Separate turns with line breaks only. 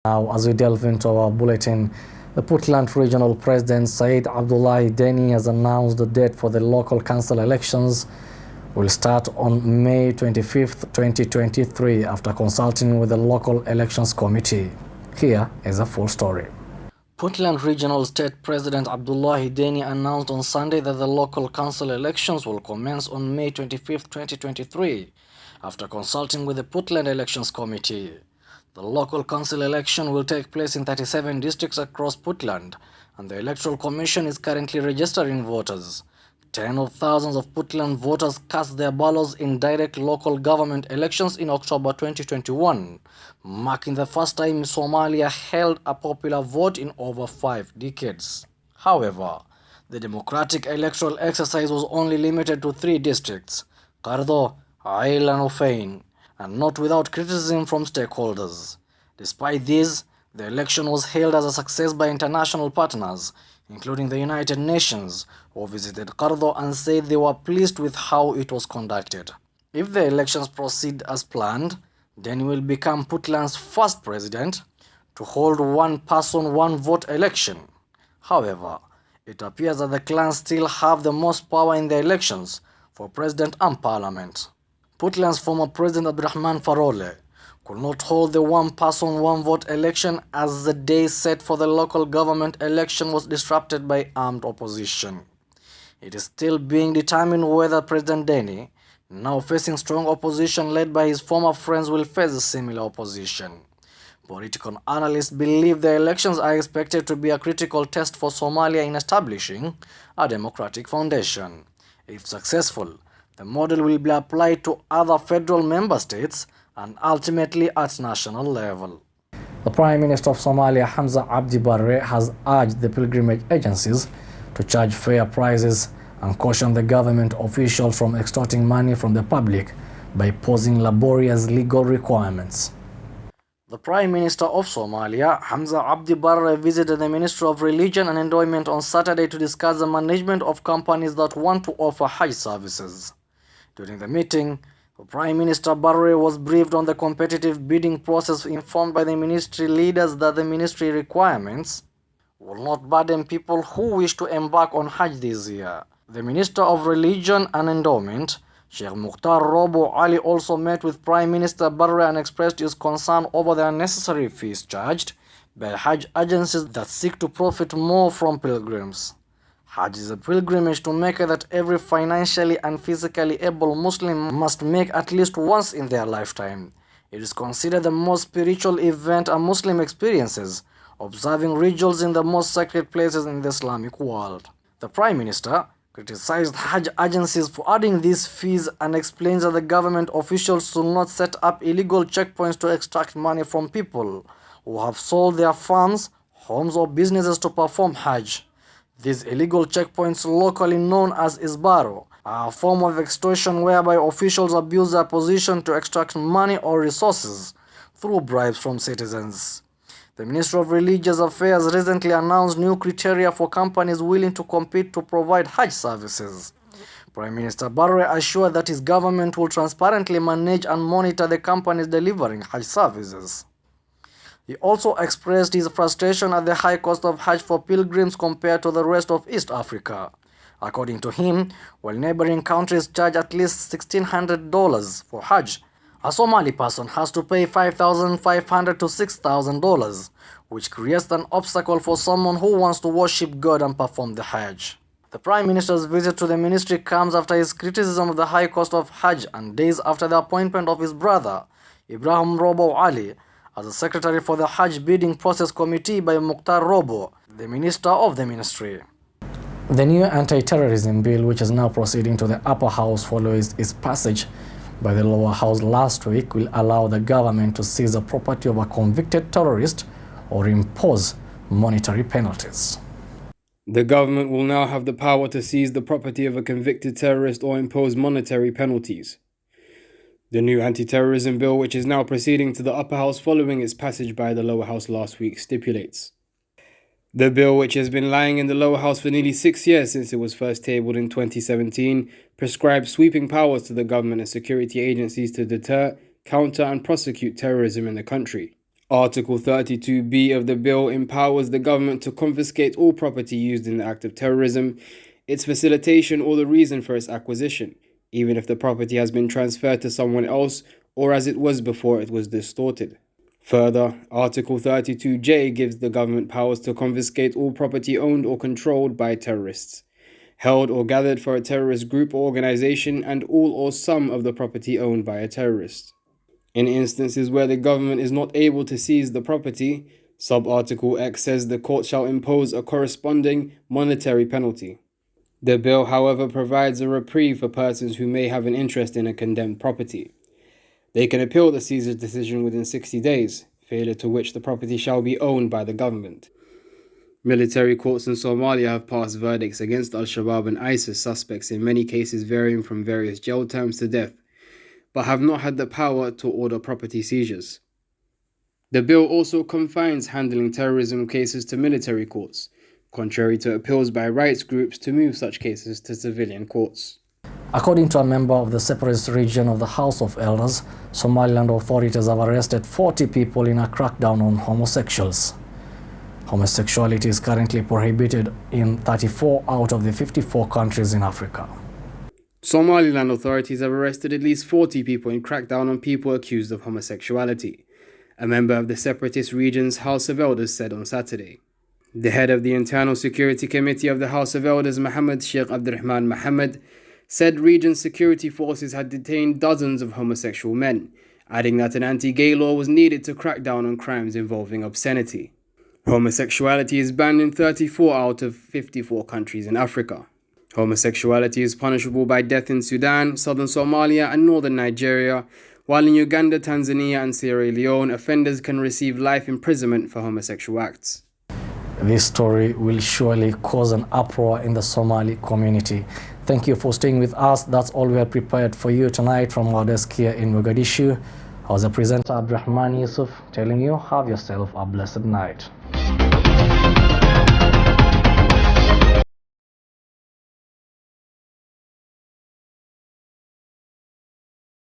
Now, as we delve into our bulletin, the Puntland Regional President Said Abdullahi Deni has announced the date for the local council elections will start on May 25th, 2023 after consulting with the local elections committee. Here is a full story. Puntland Regional State President Abdullahi Deni announced on Sunday that the local council elections will commence on May 25th, 2023 after consulting with the Puntland Elections Committee. The local council election will take place in 37 districts across Puntland, and the Electoral Commission is currently registering voters. Tens of thousands of Puntland voters cast their ballots in direct local government elections in October 2021, marking the first time Somalia held a popular vote in over 5 decades. However, the democratic electoral exercise was only limited to 3 districts, Qardo, Ail and Hufein, and not without criticism from stakeholders. Despite this, the election was hailed as a success by international partners, including the United Nations, who visited Qardo and said they were pleased with how it was conducted. If the elections proceed as planned, then he will become Puntland's first president to hold one-person, one-vote election. However, it appears that the clans still have the most power in the elections for president and parliament. Puntland's former president Abdurrahman Farole could not hold the one-person, one-vote election as the day set for the local government election was disrupted by armed opposition. It is still being determined whether President Deni, now facing strong opposition led by his former friends, will face a similar opposition. Political analysts believe the elections are expected to be a critical test for Somalia in establishing a democratic foundation. If successful, the model will be applied to other federal member states and ultimately at national level. The Prime Minister of Somalia, Hamza Abdi Barre, has urged the pilgrimage agencies to charge fair prices and cautioned the government officials from extorting money from the public by posing laborious legal requirements. The Prime Minister of Somalia, Hamza Abdi Barre, visited the Ministry of Religion and Endowment on Saturday to discuss the management of companies that want to offer Hajj services. During the meeting, the Prime Minister Barre was briefed on the competitive bidding process, informed by the ministry leaders that the ministry requirements will not burden people who wish to embark on Hajj this year. The Minister of Religion and Endowment, Sheikh Mukhtar Robo Ali, also met with Prime Minister Barre and expressed his concern over the unnecessary fees charged by Hajj agencies that seek to profit more from pilgrims. Hajj is a pilgrimage to Mecca that every financially and physically able Muslim must make at least once in their lifetime. It is considered the most spiritual event a Muslim experiences, observing rituals in the most sacred places in the Islamic world. The Prime Minister criticized Hajj agencies for adding these fees and explains that the government officials should not set up illegal checkpoints to extract money from people who have sold their farms, homes or businesses to perform Hajj. These illegal checkpoints, locally known as Isbaro, are a form of extortion whereby officials abuse their position to extract money or resources through bribes from citizens. The Ministry of Religious Affairs recently announced new criteria for companies willing to compete to provide Hajj services. Prime Minister Barre assured that his government will transparently manage and monitor the companies delivering Hajj services. He also expressed his frustration at the high cost of Hajj for pilgrims compared to the rest of East Africa. According to him, while neighboring countries charge at least $1,600 for Hajj, a Somali person has to pay $5,500 to $6,000, which creates an obstacle for someone who wants to worship God and perform the Hajj. The Prime Minister's visit to the ministry comes after his criticism of the high cost of Hajj and days after the appointment of his brother, Ibrahim Robo Ali, as a secretary for the Hajj bidding process committee by Mukhtar Robo, the minister of the ministry. The new anti-terrorism bill, which is now proceeding to the upper house following its passage by the lower house last week, will allow the government to seize the property of a convicted terrorist or impose monetary penalties.
The government will now have the power to seize the property of a convicted terrorist or impose monetary penalties. The new anti-terrorism bill, which is now proceeding to the upper house following its passage by the lower house last week, stipulates. The bill, which has been lying in the lower house for nearly 6 years since it was first tabled in 2017, prescribes sweeping powers to the government and security agencies to deter, counter and prosecute terrorism in the country. Article 32B of the bill empowers the government to confiscate all property used in the act of terrorism, its facilitation, or the reason for its acquisition, even if the property has been transferred to someone else or as it was before it was distorted. Further, Article 32J gives the government powers to confiscate all property owned or controlled by terrorists, held or gathered for a terrorist group or organization, and all or some of the property owned by a terrorist. In instances where the government is not able to seize the property, Subarticle X says the court shall impose a corresponding monetary penalty. The bill, however, provides a reprieve for persons who may have an interest in a condemned property. They can appeal the seizure decision within 60 days, failure to which the property shall be owned by the government. Military courts in Somalia have passed verdicts against Al-Shabaab and ISIS suspects in many cases varying from various jail terms to death, but have not had the power to order property seizures. The bill also confines handling terrorism cases to military courts, contrary to appeals by rights groups to move such cases to civilian courts.
According to a member of the separatist region of the House of Elders, Somaliland authorities have arrested 40 people in a crackdown on homosexuals. Homosexuality is currently prohibited in 34 out of the 54 countries in Africa.
Somaliland authorities have arrested at least 40 people in crackdown on people accused of homosexuality, a member of the separatist region's House of Elders said on Saturday. The head of the Internal Security Committee of the House of Elders, Mohammed Sheikh Abdurrahman Mohammed, said region security forces had detained dozens of homosexual men, adding that an anti-gay law was needed to crack down on crimes involving obscenity. Homosexuality is banned in 34 out of 54 countries in Africa. Homosexuality is punishable by death in Sudan, southern Somalia, and northern Nigeria, while in Uganda, Tanzania, and Sierra Leone, offenders can receive life imprisonment for homosexual acts.
This story will surely cause an uproar in the Somali community. Thank you for staying with us. That's all we have prepared for you tonight from our desk here in Mogadishu. I was the presenter Abdurrahman Yusuf telling you, have yourself a blessed night.